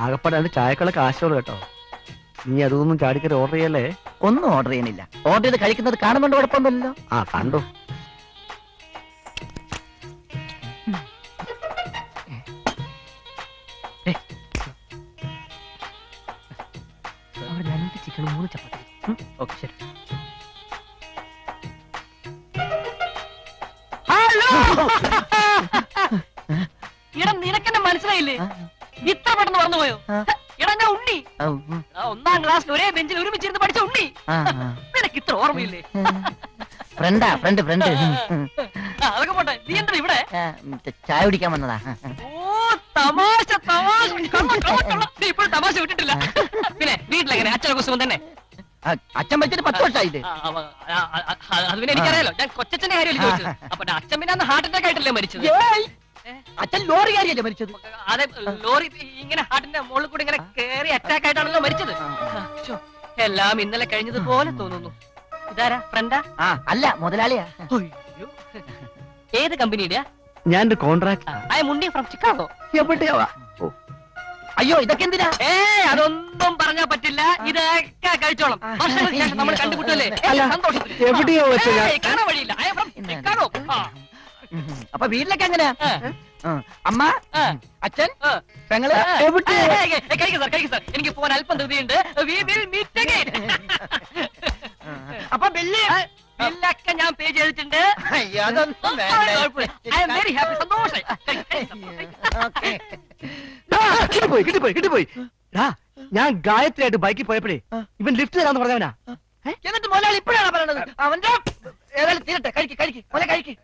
ആകപ്പാടാണ്ട് ചായക്കുള്ള കാശോളൂ കേട്ടോ. നീ അതൊന്നും ചാടിക്കറി ഓർഡർ ചെയ്യല്ലേ? ഒന്നും ഓർഡർ ചെയ്യണില്ല. ഓർഡർ ചെയ്ത് കഴിക്കുന്നത് കാണുന്നുണ്ട്, കുഴപ്പമൊന്നുമില്ലല്ലോ. ആ കണ്ടോ. അവിടെ 2 ചിക്കനും 3 ചപ്പാത്തി. ഓക്കെ ശരി. ഇട നിനക്കെന്നെ മനസ്സിലായില്ലേ? ഇത്ര പെട്ടെന്ന് മറന്നുപോയോ? എടാ ഞാൻ ഉണ്ണി, 1ാം ക്ലാസ്സിൽ ഒരേ ബെഞ്ചിൽ ഒരുമിച്ചിരുന്ന് പഠിച്ച ഉണ്ണി. നിനക്ക് ഇത്ര ഓർമ്മയില്ലേ? ഫ്രണ്ടാ, ഫ്രണ്ട്. അതൊക്കെ പോട്ടെ, നീ എന്താ ഇവിടെ? ചായ കുടിക്കാൻ വന്നതാ. ഓ തമാശ തമാശ. നീ ഇപ്പോഴും തമാശ വിട്ടിട്ടില്ല. പിന്നെ വീട്ടിലെങ്ങനെ അച്ഛനെ കുസുമം തന്നെ? അച്ഛൻ വെച്ചിട്ട് 10 വർഷമായില്ലേ? അത് പിന്നെ എനിക്കറിയാലോ. ഞാൻ കൊച്ചച്ഛന്റെ കാര്യം ചോദിച്ചത്. അപ്പൊ അച്ഛൻ പിന്നെ അന്ന് ഹാർട്ട് അറ്റാക്ക് ആയിട്ടല്ലേ മരിച്ചത്? അച്ഛൻ ലോറി കാര്യല്ലേ മരിച്ചത്? അതെ, ലോറി ഇങ്ങനെ ഹാർട്ടിന്റെ മുകളിൽ കൂടി ഇങ്ങനെ കേറി അറ്റാക്ക് ആയിട്ടാണല്ലോ മരിച്ചത്. എല്ലാം ഇന്നലെ കഴിഞ്ഞതുപോലെ തോന്നുന്നു. ഇതാരാ ഫ്രണ്ടാ? അല്ല, മുതലാളിയാ. ഏത് കമ്പനിയുടെ? ഞാനൊരു contract. I M Unni from Chicago. എവിടെയാ? അയ്യോ, ഇതൊക്കെ എന്തിനാ? അതൊന്നും പറഞ്ഞാ പറ്റില്ല. ഇതൊക്കെ കഴിച്ചോളാം. വർഷങ്ങൾക്ക് ശേഷം നമ്മൾ കണ്ടുമുട്ടല്ലേ? സന്തോഷത്തിൽ. എവിടെയോ വെച്ച കാണാൻ വഴിയില്ല. I am from Chicago. അപ്പൊ വീട്ടിലേക്ക് എങ്ങനെയാ? അമ്മ, അച്ഛൻ, പെങ്ങള്? കഴിക്കും സാർ. എനിക്ക് പോകാൻ അല്പം ധൃതിയുണ്ട്. We will meet again. അപ്പൊ ബില്ല് ബില്ലൊക്കെ ഞാൻ പേ ചെയ്തിട്ടുണ്ട്. I am very happy. സന്തോഷം. കിട്ടിപ്പോയി. ഞാൻ ഗായത്രിയായിട്ട് ബൈക്കിൽ പോയപ്പോഴേ ഇവൻ ലിഫ്റ്റ് തരാന്ന് പറഞ്ഞവനാ. എന്നിട്ട് മുതലാളി ഇപ്പോഴാണ് പറയണത്? അവന്റെ ഏതായാലും തീരട്ടെ. കഴിക്ക്.